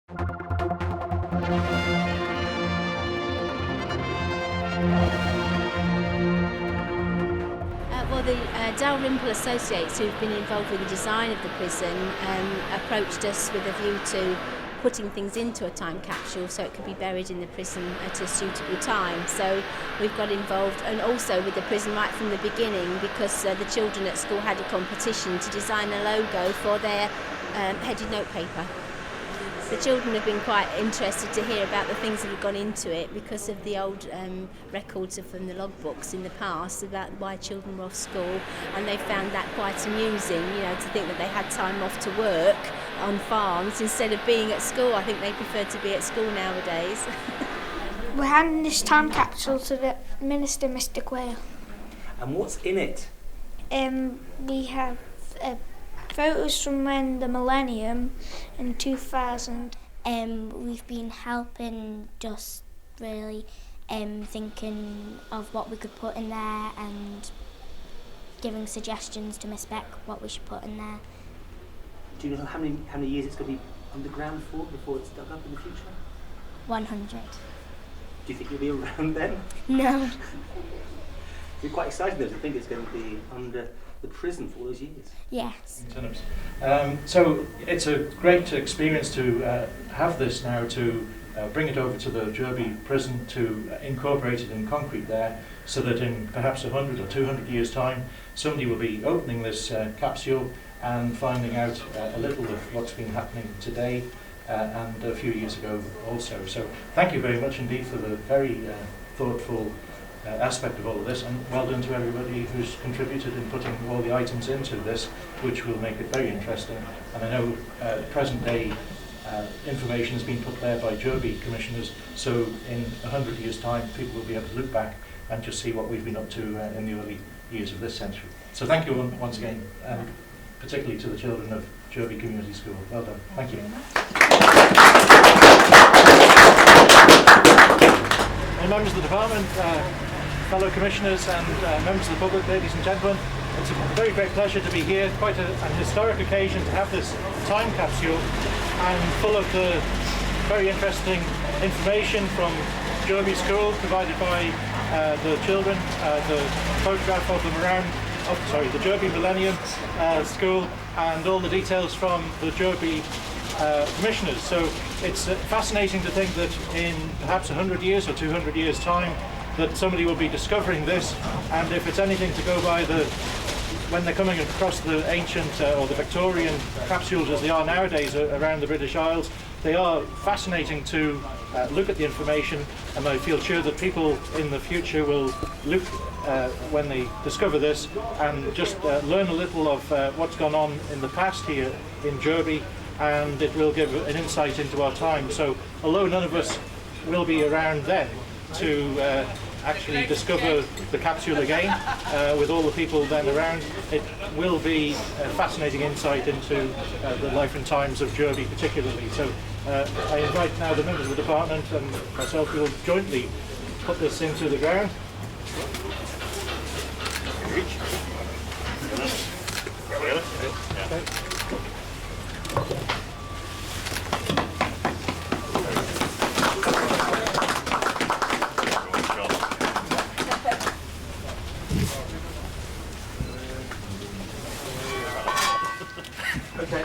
Well, the Dalrymple Associates, who've been involved with the design of the prison, approached us with a view to putting things into a time capsule so it could be buried in the prison at a suitable time. So we've got involved, and also with the prison right from the beginning, because the children at school had a competition to design a logo for their headed note paper. The children have been quite interested to hear about the things that have gone into it because of the old records from the logbooks in the past about why children were off school, and they found that quite amusing, you know, to think that they had time off to work on farms instead of being at school. I think they prefer to be at school nowadays. We're handing this time capsule to the Minister, Mr. Quayle. And what's in it? We have photos from when the millennium in 2000. We've been helping, just really thinking of what we could put in there and giving suggestions to Miss Beck what we should put in there. Do you know how many years it's going to be underground for before it's dug up in the future? 100. Do you think you'll be around then? No. You're quite excited though to think it's going to be under the prison for all those years. Yes. So it's a great experience to have this now, to bring it over to the Jurby prison, to incorporate it in concrete there, so that in perhaps 100 or 200 years time somebody will be opening this capsule and finding out a little of what's been happening today and a few years ago also. So thank you very much indeed for the very thoughtful aspect of all of this, and well done to everybody who's contributed in putting all the items into this, which will make it very interesting. And I know present day information has been put there by Jurby commissioners, so in 100 years time people will be able to look back and just see what we've been up to in the early years of this century. So thank you once again, and particularly to the children of Jurby Community School. Well done. Thank you. And members of the department, fellow commissioners and members of the public, ladies and gentlemen, it's a very great pleasure to be here. Quite an historic occasion to have this time capsule, and full of the very interesting information from Jurby School provided by the children, the photograph of them around, the Jurby Millennium School, and all the details from the Jurby commissioners. So it's fascinating to think that in perhaps 100 years or 200 years time that somebody will be discovering this, and if it's anything to go by when they're coming across the ancient or the Victorian capsules as they are nowadays around the British Isles, they are fascinating to look at the information, and I feel sure that people in the future will look when they discover this and just learn a little of what's gone on in the past here in Jurby, and it will give an insight into our time. So although none of us will be around then to actually discover the capsule again with all the people then around, it will be a fascinating insight into the life and times of Jurby particularly. So I invite now the members of the department and myself who will jointly put this into the ground. Okay. Okay.